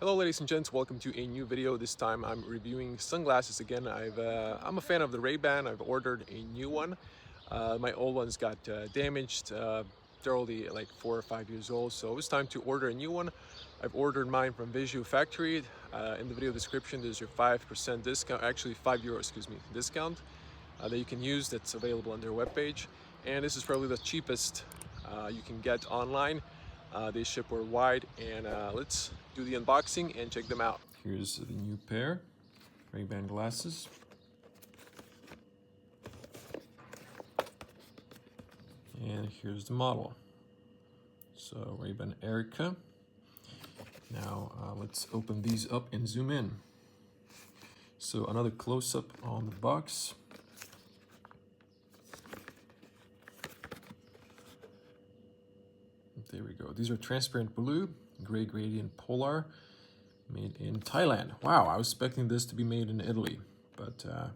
Hello ladies and gents, welcome to a new video. This time I'm reviewing sunglasses again. I'm a fan of the Ray-Ban. I've ordered a new one. My old ones got damaged. They're only like 4 or 5 years old, so it was time to order a new one. I've ordered mine from Visual Factory. In the video description there's your 5% discount, actually €5, excuse me, discount that you can use. That's available on their webpage. And this is probably the cheapest you can get online. They ship worldwide, and let's do the unboxing and check them out. Here's the new pair, Ray-Ban glasses. And here's the model. So Ray-Ban Erika. Now let's open these up and zoom in. So another close-up on the box. There we go. These are transparent blue, gray gradient polar, made in Thailand. Wow, I was expecting this to be made in Italy, but I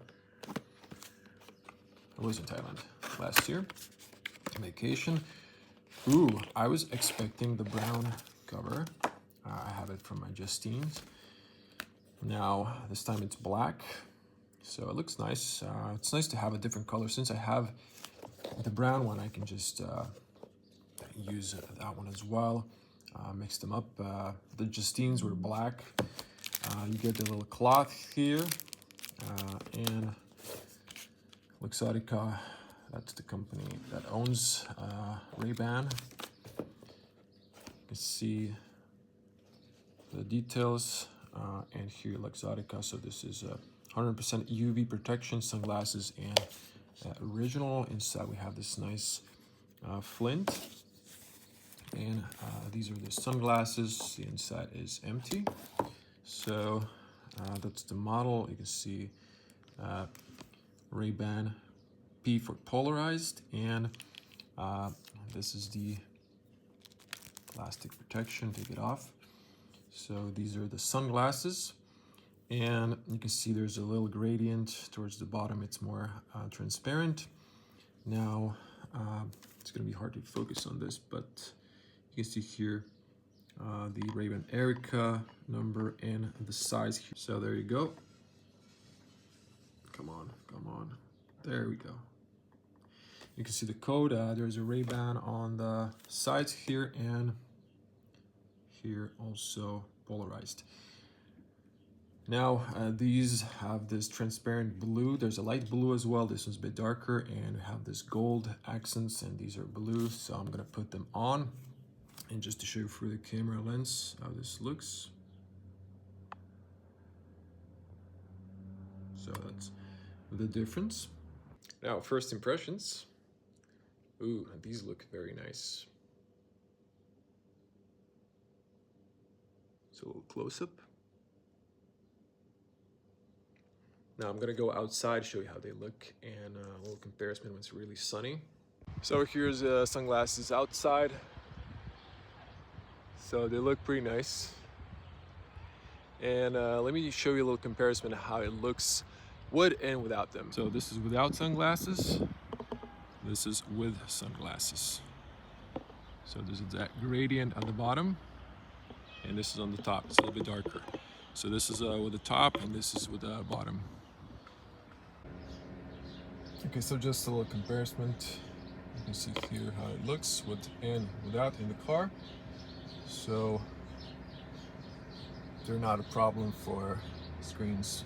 was in Thailand last year on vacation. Ooh, I was expecting the brown cover. I have it from my Justine's. Now, this time it's black, so it looks nice. It's nice to have a different color. Since I have the brown one, I can just use that one as well. Mix them up. The Justine's were black. You get the little cloth here, and Luxottica, that's the company that owns Ray-Ban. You can see the details, and here Luxottica. So this is 100% UV protection sunglasses, and original. Inside we have this nice flint. And these are the sunglasses. The inside is empty. So that's the model. You can see Ray-Ban P for polarized, and this is the plastic protection. Take it off. So these are the sunglasses, and you can see there's a little gradient towards the bottom. It's more transparent. Now it's going to be hard to focus on this, but you can see here the Ray-Ban Erika number and the size here. So there you go. Come on, come on. There we go. You can see the code. There's a Ray-Ban on the sides here, and here also polarized. Now these have this transparent blue. There's a light blue as well. This one's a bit darker, and we have this gold accents, and these are blue. So I'm gonna put them on. And just to show you through the camera lens how this looks. So that's the difference. Now, first impressions. Ooh, these look very nice. So a little close-up. Now I'm gonna go outside, show you how they look, and a little comparison when it's really sunny. So here's sunglasses outside. So they look pretty nice. And let me show you a little comparison of how it looks with and without them. So this is without sunglasses. This is with sunglasses. So there's that gradient on the bottom, and this is on the top. It's a little bit darker. So this is with the top, and this is with the bottom. Okay, so just a little comparison. You can see here how it looks with and without in the car. So they're not a problem for screens.